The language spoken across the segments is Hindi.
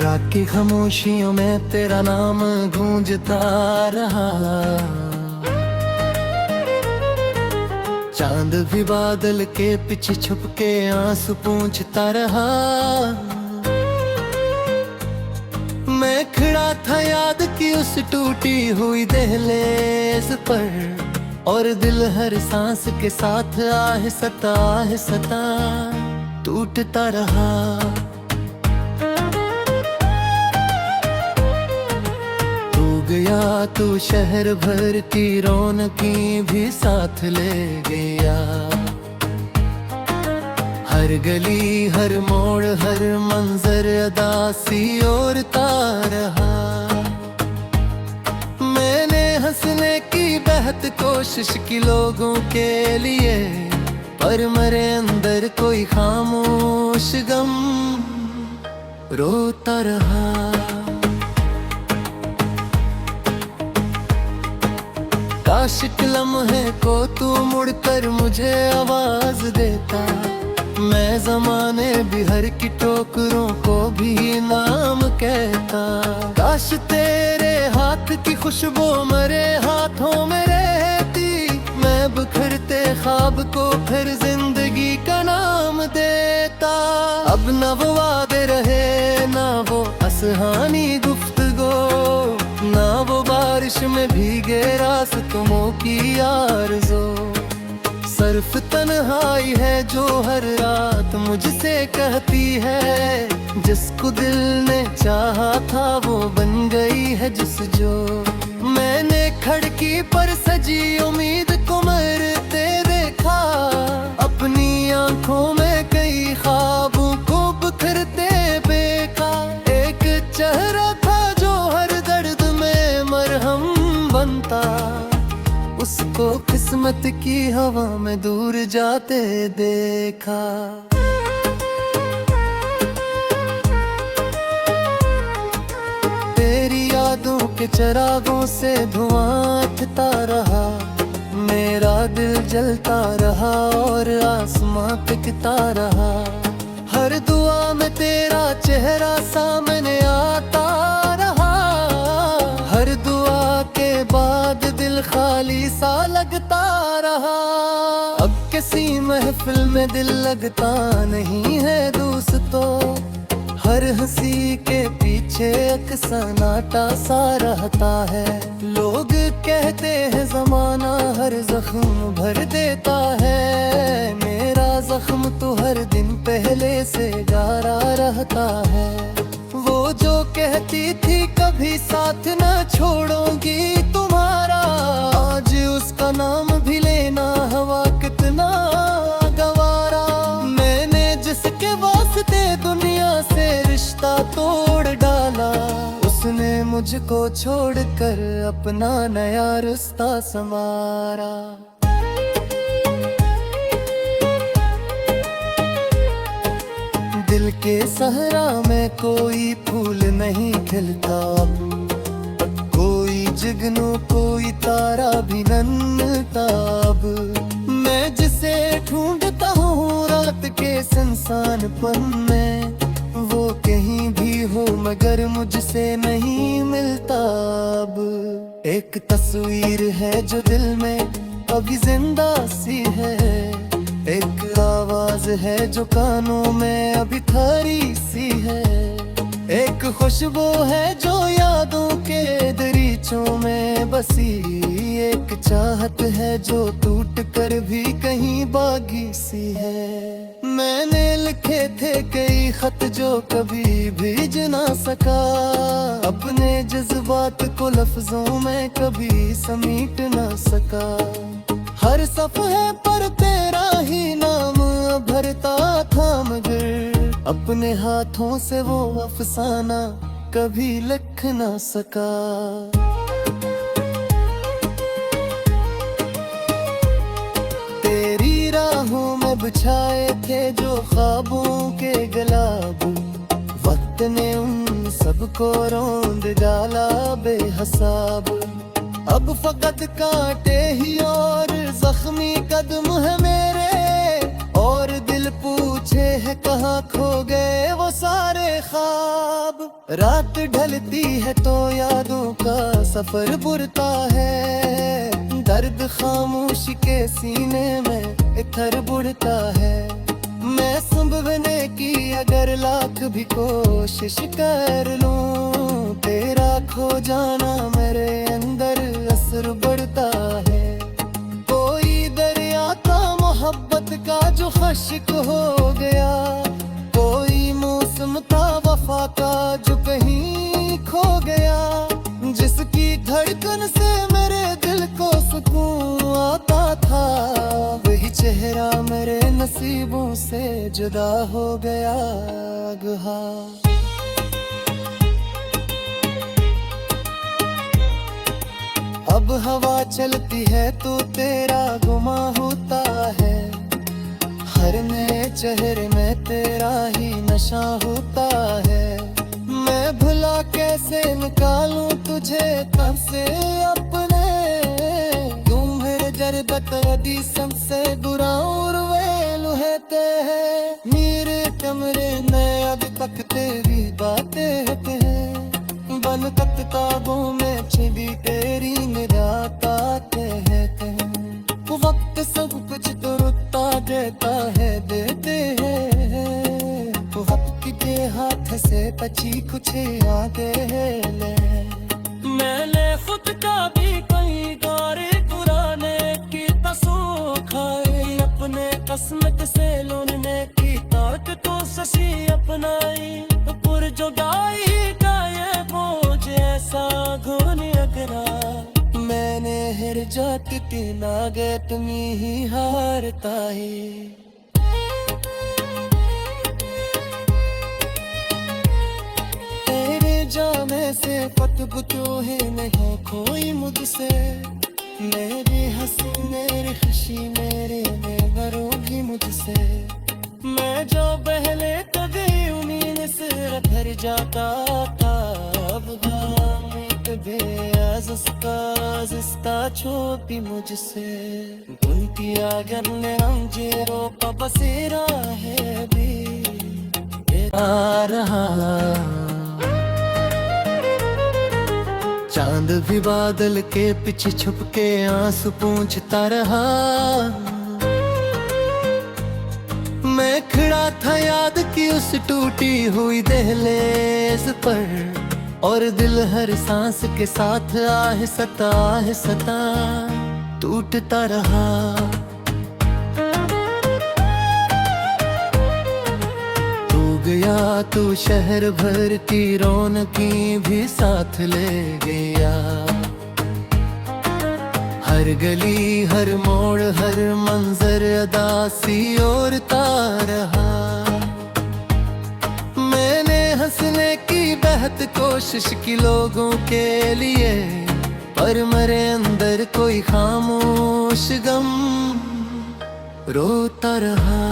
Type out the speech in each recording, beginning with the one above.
रात की खामोशियों में तेरा नाम गूंजता रहा। चांद भी बादल के पीछे छुप के आंसू पूंछता रहा। मैं खड़ा था याद की उस टूटी हुई दहलीज पर, और दिल हर सांस के साथ आहिस्ता टूटता रहा। तू गया तो शहर भर की रौनकी भी साथ ले गया। हर गली हर मोड़ हर मंजर अदासी ओरता रहा। मैंने हंसने की बेहद कोशिश की लोगों के लिए, पर मेरे अंदर कोई खामोश गम रोता रहा। काश के लम्हे को तू मुड़कर मुझे आवाज देता। मैं जमाने भी हर की ठोकरों को भी नाम कहता। काश तेरे हाथ की खुशबू मेरे हाथों में रहती। मैं बिखरते ख्वाब को फिर जिंदगी का नाम देता। अब न वो वादे रहे ना वो असहानी गुफ्तगू, ना वो बारिश में भीगे रास्तों की आरज़ू। सिर्फ तन्हाई है जो हर रात मुझसे कहती है। जिसको दिल ने चाहा था वो बन गई है जो। मैंने खिड़की पर सजी उम्मीद को मरते देखा। अपनी आंखों में कई ख्वाबों को बिखरते देखा। एक चेहरा था जो हर दर्द में मरहम बनता। उसको किस्मत की हवा में दूर जाते देखा। तेरी यादों के चिरागों से धुआं उठता रहा। मेरा दिल जलता रहा और आसमां पिघलता रहा। हर दुआ में तेरा चेहरा सामने आता रहा। हर दुआ के बाद दिल खाली सा लगता रहा। अब किसी महफिल में दिल लगता नहीं है दोस्तों। हर हंसी के पीछे अफसाना सा रहता है। लोग कहते हैं जमाना हर जख्म भर देता है। मेरा जख्म तो हर दिन पहले से गारा रहता है। वो जो कहती थी कभी साथ न छोड़ूंगी तुम्हारा, आज उसका नाम भी लेना हवा कितना गवारा। मैंने जिसके वास्ते दुनिया से रिश्ता तोड़ डाला, उसने मुझको छोड़कर अपना नया रिश्ता संवारा। दिल के सहरा में कोई फूल नहीं खिलता। कोई जुगनू कोई तारा भी नन्हता। अब मैं जिसे ढूंढता हूँ रात के सुनसानपन में, वो कहीं भी हो मगर मुझसे नहीं मिलता। अब एक तस्वीर है जो दिल में अभी जिंदा सी है। एक आवाज है जो कानों में अभी थारी सी है। एक खुशबू है जो यादों के दरीचों में बसी। एक चाहत है जो टूट कर भी कहीं बागी सी है। मैंने लिखे थे कई खत जो कभी भेज ना सका। अपने जज्बात को लफ्जों में कभी समीट ना सका। हर सफ़े पर तेरा ही नाम भरता था मगर अपने हाथों से वो अफसाना कभी लिख ना सका। तेरी राहों में बिछाए थे जो ख्वाबों के गुलाब, वक्त ने उन सबको रौंद डाला बेहिसाब। अब फकत कांटे ही और जख्मी कदम है मेरे, और दिल पूछ पूछे है कहाँ खो गए वो सारे ख्वाब। रात ढलती है तो यादों का सफर बुरता है, दर्द खामोशी के सीने में इथर बुढ़ता है। मैं संभलने की अगर लाख भी कोशिश कर लूं, तेरा खो जाना मेरे अंदर असर बढ़ता है। कोई दरिया था मोहब्बत का जो खश्क हो गया, कोई मौसम था वफा का जो कहीं खो गया। जिसकी धड़कन से मेरे दिल को सुकून आता था, वही चेहरा मेरे नसीबों से जुदा हो गया गहा। अब हवा चलती है तो तेरा गुमा होता है, हर नए चेहरे में तेरा ही नशा होता है। मैं भुला कैसे निकालूं तुझे तब से अपने, तुम मेरे जरदत रदी सबसे बुरा और वेलु है मेरे कमरे में अब तक तेरी बातें होते हैं, बन तक किताबों में छिपी तेरी निराताते हैं। वक्त सब कुछ तो रुता देता है, देते हैं वक्त के हाथ से बची कुछ आगे ले। मैंने खुद का भी कई गारे पुराने की तसो खाए, अपने किस्मत से लुनने की ताकत तो ससी अपनाई। पुरजोगाई का ये बोझ ऐसा घोनी अगरा, मैंने हर जात की नागे तुम्ही ही हारता है। जाने से पतबुतो है नहीं कोई मुझसे, मेरी हंसी मेरी खुशी मेरे में मरोगी मुझसे। मैं जो पहले कभी उम्मीद से भर जाता था, अब बेअज़िस्ता छोटी मुझसे। बुनती आगर ने हम जेरो बसेरा है भी आ रहा, चांद भी बादल के पीछे छुप के आंसू पूंछता रहा। मैं खड़ा था याद की उस टूटी हुई दहलीज पर, और दिल हर सांस के साथ आहिस्ता टूटता रहा। गया तू शहर भर की रौनकी भी साथ ले गया, हर गली हर मोड़ हर मंजर अदासी और रहा। मैंने हंसने की बेहद कोशिश की लोगों के लिए, पर मेरे अंदर कोई खामोश गम रोता रहा।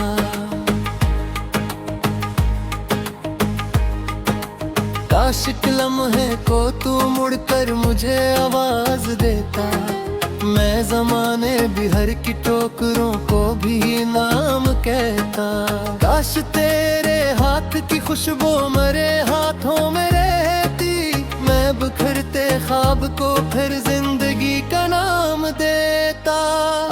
काश के लम्हे को तू मुड़कर मुझे आवाज देता, मैं जमाने भी हर की ठोकरों को भी नाम कहता। काश तेरे हाथ की खुशबू मेरे हाथों में रहती, मैं बिखरते ख्वाब को फिर जिंदगी का नाम देता।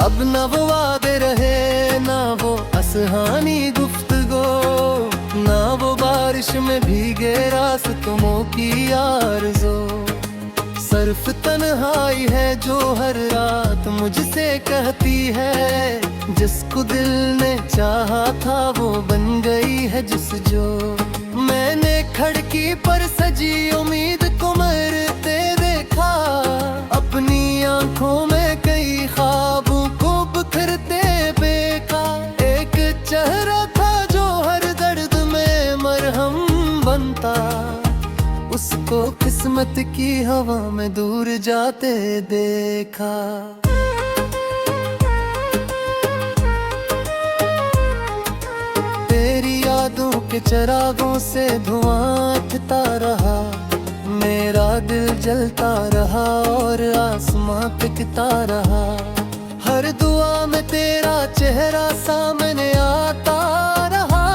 अब न वो वादे रहे ना वो असहानी गुफ्तगू, ना वो बारिश में भीगे रास्तों की आरज़ू। सिर्फ तन्हाई है जो हर रात मुझसे कहती है, जिसको दिल ने चाहा था वो बन गई है जिस जो। मैंने खिड़की पर सजी उम्मीद को मरते देखा, अपनी आंखों में कई ख्वाबों को बिखरते देखा। एक चेहरा था जो हर दर्द में मरहम बनता, उसको किस्मत की हवा में दूर जाते देखा। तेरी यादों के चिरागों से धुआं उठता रहा, मेरा दिल जलता रहा और आसमां पिघलता रहा। हर दुआ में तेरा चेहरा सामने आता रहा,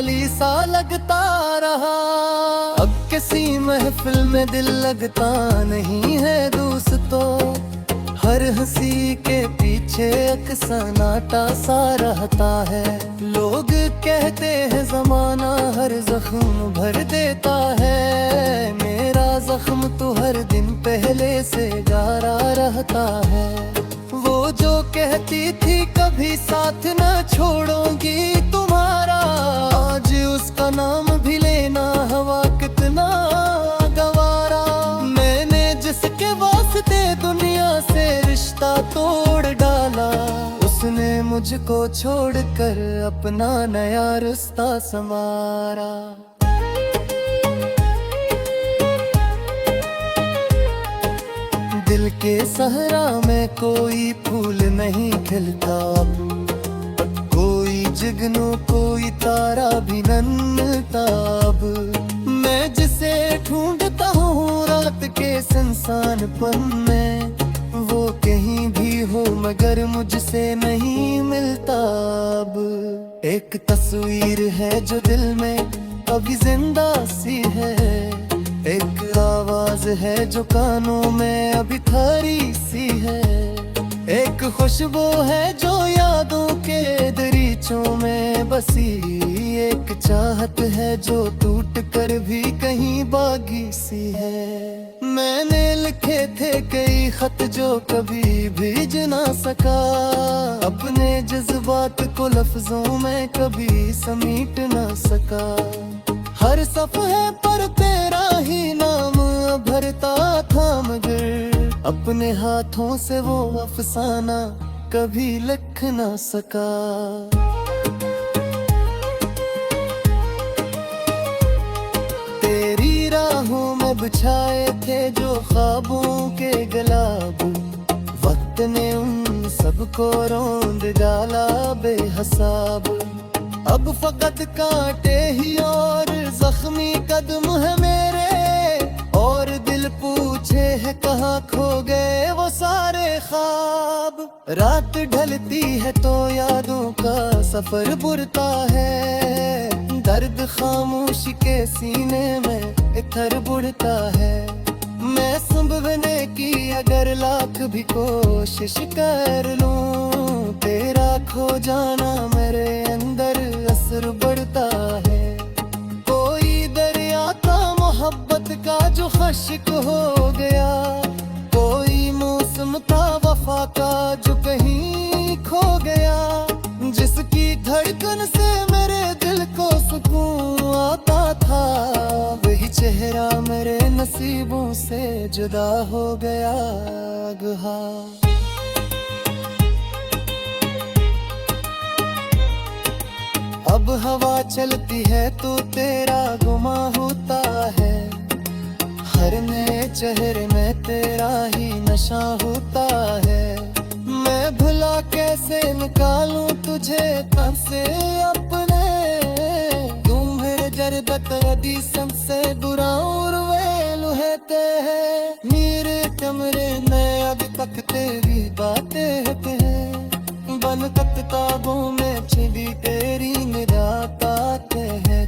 खाली सा लगता रहा। अब किसी महफिल में दिल लगता नहीं है दोस्तों, हर हंसी के पीछे एक सन्नाटा सा रहता है। लोग कहते हैं जमाना हर जख्म भर देता है, मेरा जख्म तो हर दिन पहले से गारा रहता है। वो जो कहती थी कभी साथ न छोड़ूंगी तुम्हारा, आज उसका नाम भी लेना हवा कितना गवारा। मैंने जिसके वास्ते दुनिया से रिश्ता तोड़ डाला, उसने मुझको छोड़कर अपना नया रिश्ता संवारा। दिल के सहरा में कोई फूल नहीं खिलता, कोई जुगनू कोई तारा भी नन्हता। अब मैं जिसे ढूंढता हूँ रात के सुनसानपन में, वो कहीं भी हो मगर मुझसे नहीं मिलता। अब एक तस्वीर है जो दिल में अभी जिंदा सी है, एक आवाज है जो कानों में अभी थारी सी है, एक खुशबू है जो यादों के दरीचों में बसी, एक चाहत है जो टूट कर भी कहीं बागी सी है। मैंने लिखे थे कई खत जो कभी भेज ना सका, अपने जज्बात को लफ्जों में कभी समीट ना सका। हर सफ़े पर तेरा ही नाम भरता था मगर अपने हाथों से वो अफसाना कभी लिख ना सका। तेरी राहों में बिछाए थे जो ख्वाबों के गुलाब, वक्त ने उन सबको रौंद डाला बेहिसाब। अब फकत कांटे ही और जख्मी कदम है मेरे, और दिल पूछे है कहाँ खो गए वो सारे ख्वाब। रात ढलती है तो यादों का सफर बुरता है, दर्द खामोशी के सीने में इथर बुढ़ता है। मैं संभलने की अगर लाख भी कोशिश कर लूं, तेरा खो जाना मेरे अंदर असर बढ़ता है। कोई दरिया था मोहब्बत का जो खश्क हो गया, कोई मौसम था वफा का जो कहीं खो गया, जिसकी धड़कन से मेरे दिल को सुकून आता था, वही चेहरा मेरे नसीबों से जुदा हो गया गहा। अब हवा चलती है तो तेरा गुमा होता है, हर नए चेहरे में तेरा ही नशा होता है। मैं भुला कैसे निकालूं तुझे तब से अपने, तुम मेरे जरबत अदी सबसे बुरा और वेलु है ते है। मेरे कमरे में अभी तक तेरी बातें हैं, बन तक किताबों में छिपी तेरी निराताते हैं।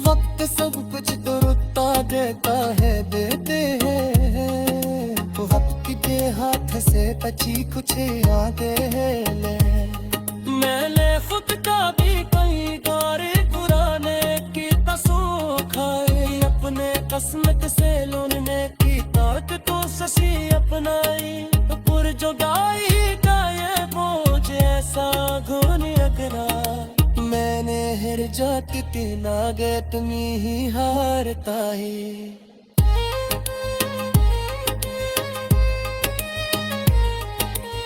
वक्त सब कुछ तो रुकता देता है देते हैं, वक्त के हाथ से बची कुछ यादें ले। मैंने खुद का भी कई दौर पुराने की तसो खाए, अपने किस्मत से लोने की ताकत तो ससी अपनाई, पुर जो गाई का ये बोझ ऐसा घोनी अगरा। मैंने हर जात तीना गए तुम्ही ही हारता है।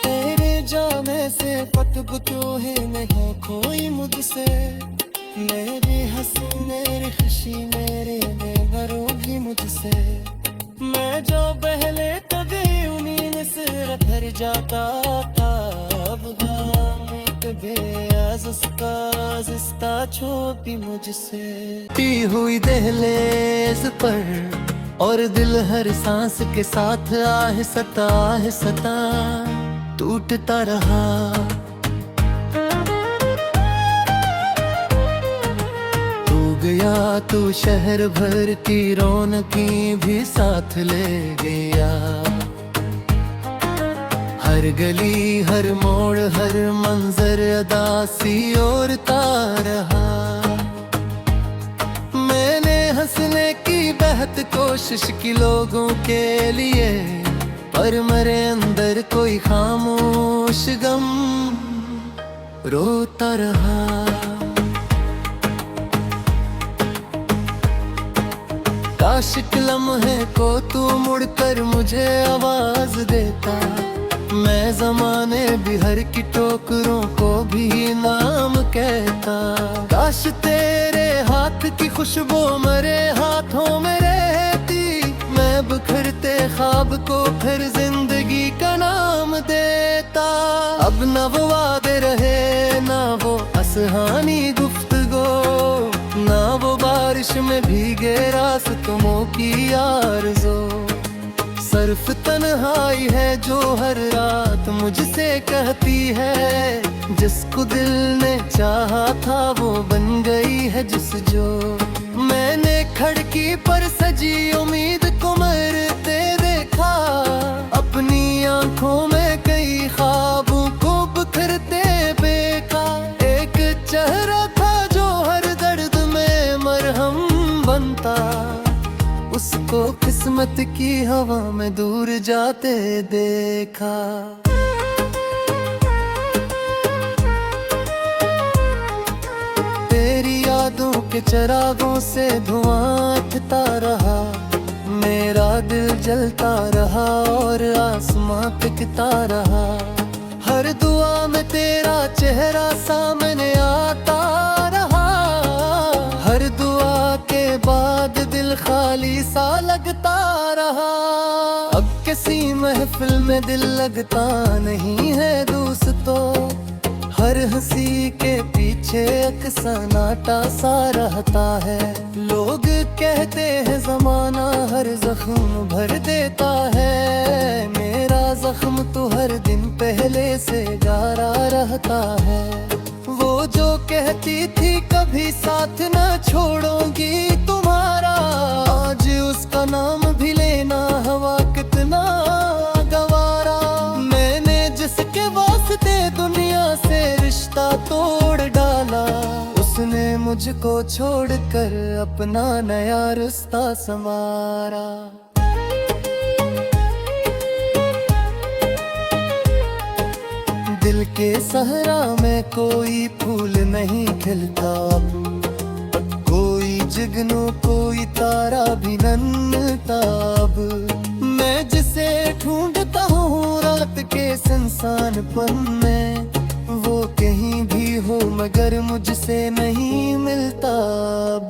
तेरे जाने से पतबुतो है नहीं कोई मुझसे, मेरी हंसी मेरी खुशी मेरे बेघरों भी मुझसे। मैं जो पहले कभी उन्हीं से भर जाता था, अब जिस्ता छोटी मुझसे। टी हुई दहलीज पर और दिल हर सांस के साथ आहिस्ता टूटता रहा। गया तू शहर भर की रौनकी भी साथ ले गया। हर गली हर मोड़ हर मंजर अदासी और रहा। मैंने हंसने की बेहद कोशिश की लोगों के लिए, पर मेरे अंदर कोई खामोश गम रोता रहा। काश के लम्हे को तू मुड़कर मुझे आवाज देता, मैं जमाने भी हर की ठोकरों को भी नाम कहता। काश तेरे हाथ की खुशबू मेरे हाथों में रहती, मैं बिखरते ख्वाब को फिर जिंदगी का नाम देता। अब न वो वादे रहे ना वो असहानी गुफ्तगू, ना वो बारिश में भीगे रास्तों की आरज़ू। सिर्फ तन्हाई है जो हर रात मुझसे कहती है, जिसको दिल ने चाहा था वो बन गई है जिस जो। मैंने खिड़की पर सजी उम्मीद को मरते देखा, अपनी आंखों में कई ख्वाबों को बिखरते देखा। एक चेहरा था जो हर दर्द में मरहम बनता, उसको किस्मत की हवा में दूर जाते देखा। तेरी यादों के चिरागों से धुआं उठता रहा, मेरा दिल जलता रहा और आसमां पिघलता रहा। हर दुआ में तेरा चेहरा सामने आता रहा, हर दुआ के बाद दिल खाली सा लगता रहा। अब किसी महफिल में दिल लगता नहीं है दोस्तों, हर हंसी के पीछे अफसाना सा रहता है। लोग कहते हैं जमाना हर जख्म भर देता है, मेरा जख्म तो हर दिन पहले से गारा रहता है। वो जो कहती थी कभी साथ न छोड़ूंगी तुम्हारा, आज उसका नाम भी लेना हवा कितना गवारा। मैंने जिसके वास्ते दुनिया से रिश्ता तोड़ डाला, उसने मुझको छोड़कर अपना नया रिश्ता संवारा। दिल के सहरा में कोई फूल नहीं खिलता, कोई जुगनू कोई तारा भी नन्हता। मैं जिसे ढूंढता हूँ रात के सुनसानपन में, वो कहीं भी हो मगर मुझसे नहीं मिलता अब।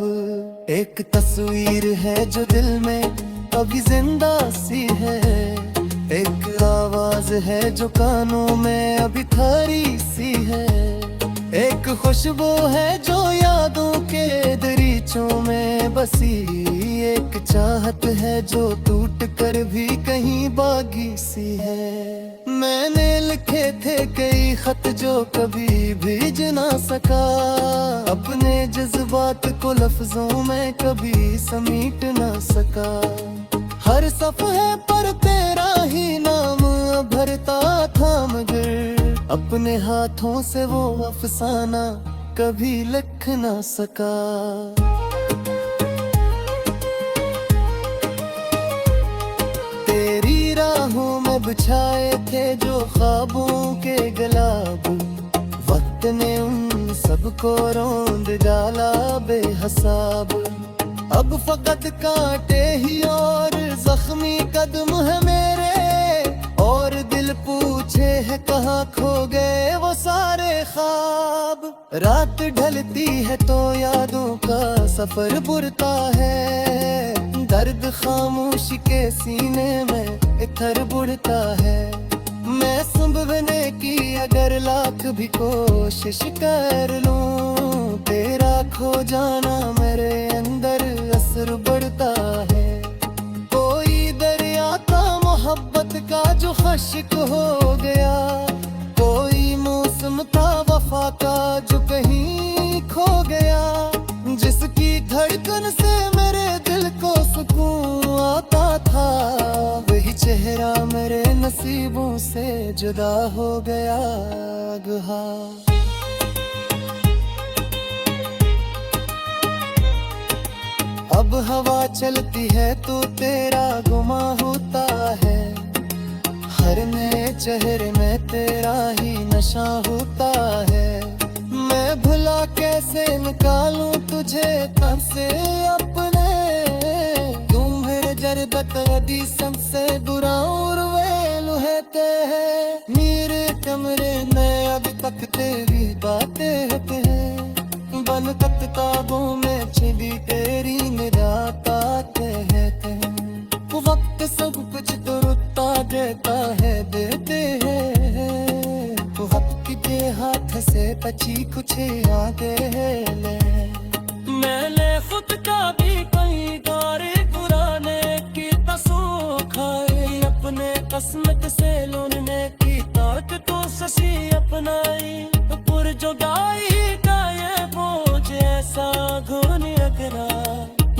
एक तस्वीर है जो दिल में अभी जिंदा सी है, एक आवाज है जो कानों में अभी थारी सी है, एक खुशबू है जो यादों के दरीचों में बसी, एक चाहत है जो टूट कर भी कहीं बागी सी है। मैंने लिखे थे कई खत जो कभी भेज ना सका, अपने जज्बात को लफ्जों में कभी समीट ना सका। हर सफ़े पर तेरा ही नाम भरता था मगर अपने हाथों से वो अफसाना कभी लिख ना सका। तेरी राहों में बिछाए थे जो ख्वाबों के गुलाब, वक्त ने उन सबको रौंद डाला बेहिसाब। अब फकत कांटे ही और जख्मी कदम है मेरे, और दिल पूछे है कहाँ खो गए वो सारे ख्वाब। रात ढलती है तो यादों का सफर बुरता है, दर्द खामोशी के सीने में इथर बुढ़ता है। मैं संभलने की अगर लाख भी कोशिश कर लूं, तेरा खो जाना मेरे अंदर असर बढ़ता है। कोई दरिया था मोहब्बत का जो खश्क हो गया, कोई मौसम था वफा का जो कहीं खो गया, जिसकी जुदा हो गया गुहा। अब हवा चलती है तो तेरा गुमा होता है, हर नए चेहरे में तेरा ही नशा होता है। मैं भुला कैसे निकालूं तुझे तन से अपने, तू मेरे जरदत अदी सबसे बुरा और वेलु है ते है। मेरे कमरे में अभी तक तेरी बातें होते हैं, बन किताबों में छिपी तेरी निरात आते हैं। वक्त सब कुछ दुरुत्ता देता है, देते हैं तो वक्त के हाथ से बची कुछ आगे ले। मैंने खुद का भी कई दौरे पुराने की तसो खाए, अपने किस्मत से लूटने की ताकत तो ससी अपनाई। पुरजोगाई का ये बोझ ऐसा घुन अगरा,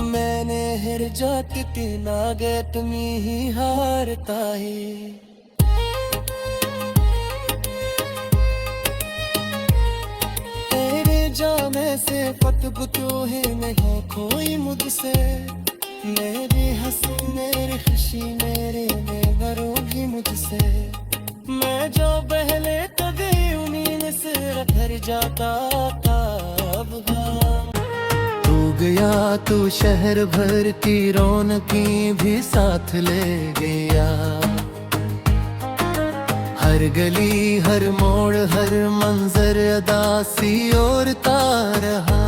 मैंने हर जात के नागे तुम्ही ही हारता है। तेरे जामे से फतब तो है नहीं कोई मुझसे, मेरी हंसी मेरी खुशी मेरे में मरोगी मुझसे। मैं जो पहले कभी उम्मीद से भर जाता था, अब तू गया तू शहर भर की रौनकी भी साथ ले गया। हर गली हर मोड़ हर मंजर अदासी और रहा।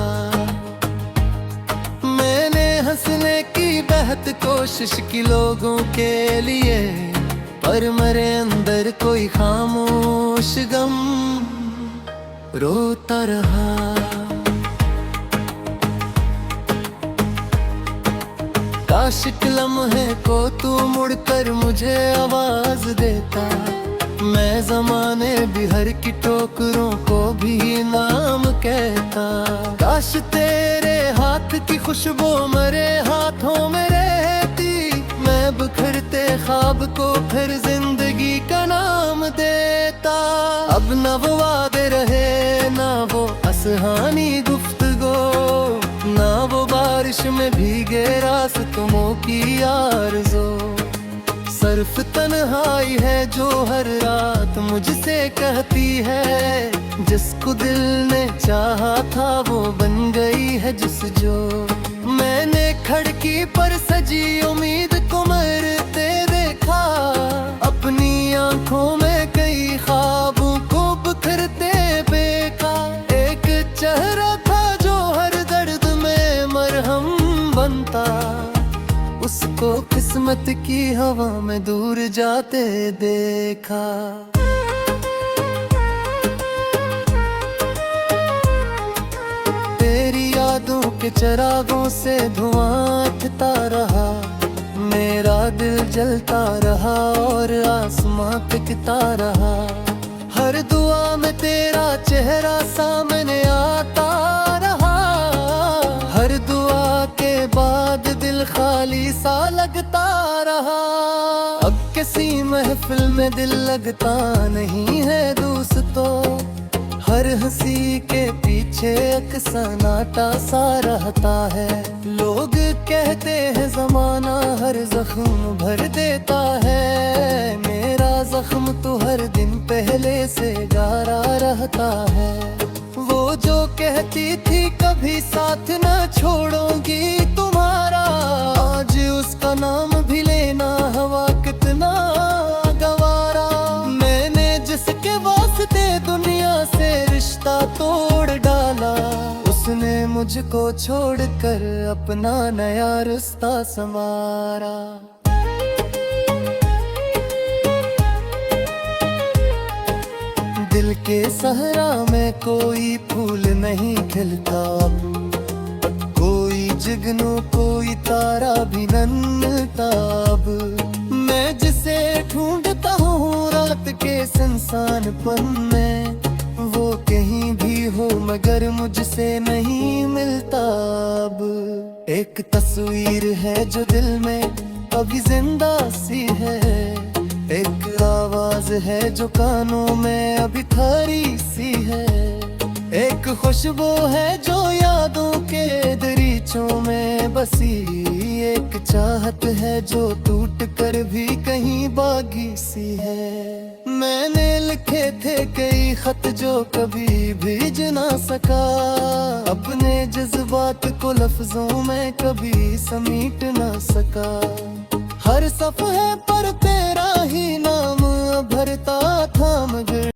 मैंने हंसने की बेहद कोशिश की लोगों के लिए, पर मेरे अंदर कोई खामोश गम रोता रहा। काश के लम्हे को तू मुड़कर मुझे आवाज देता, मैं जमाने भी हर की ठोकरों को भी नाम कहता। काश तेरे हाथ की खुशबू मेरे हाथों में रहती, मैं बिखरते ख्वाब को फिर जिंदगी का नाम देता। अब न वो वादे रहे ना वो असहानी गुफ्तगू, ना वो बारिश में भीगे रास्तों की आरज़ू। सिर्फ तन्हाई है जो हर रात मुझसे कहती है, जिसको दिल ने चाहा था वो बन गई है जिस जो। मैंने खिड़की पर सजी उम्मीद को मरते देखा, अपनी आंखों में कई ख्वाबों को बिखरते देखा। एक चेहरा था जो हर दर्द में मरहम बनता, उसको किस्मत की हवा में दूर जाते देखा। तेरी यादों के चिरागों से धुआं उठता रहा, मेरा दिल जलता रहा और आसमां पिघलता रहा। हर दुआ में तेरा चेहरा सामने आता रहा, हर दुआ के बाद दिल खाली सा लगता रहा। अब किसी महफिल में दिल लगता नहीं है दोस्तों, हर हंसी के पीछे अफसानाटा सा रहता है। लोग कहते हैं जमाना हर जख्म भर देता है, मेरा जख्म तो हर दिन पहले से गारा रहता है। वो जो कहती थी कभी साथ न छोड़ूंगी तुम्हारा, आज उसका नाम भी लेना हवा कितना गवारा। मैंने जिसके वास्ते दुनिया से रिश्ता तोड़ डाला, उसने मुझको छोड़कर अपना नया रिश्ता संवारा। दिल के सहरा में कोई फूल नहीं खिलता, कोई जुगनू कोई तारा भी नन्हता। अब मैं जिसे ढूंढता हूँ रात के सुनसानपन में, वो कहीं भी हो मगर मुझसे नहीं मिलता। अब एक तस्वीर है जो दिल में अभी जिंदा सी है, एक आवाज है जो कानों में अभी थारी सी है, एक खुशबू है जो यादों के दरीचों में बसी, एक चाहत है जो टूट कर भी कहीं बागी सी है। मैंने लिखे थे कई खत जो कभी भेज ना सका, अपने जज्बात को लफ्जों में कभी समीट ना सका। हर सफ़े पर तेरा ही नाम भरता था मगर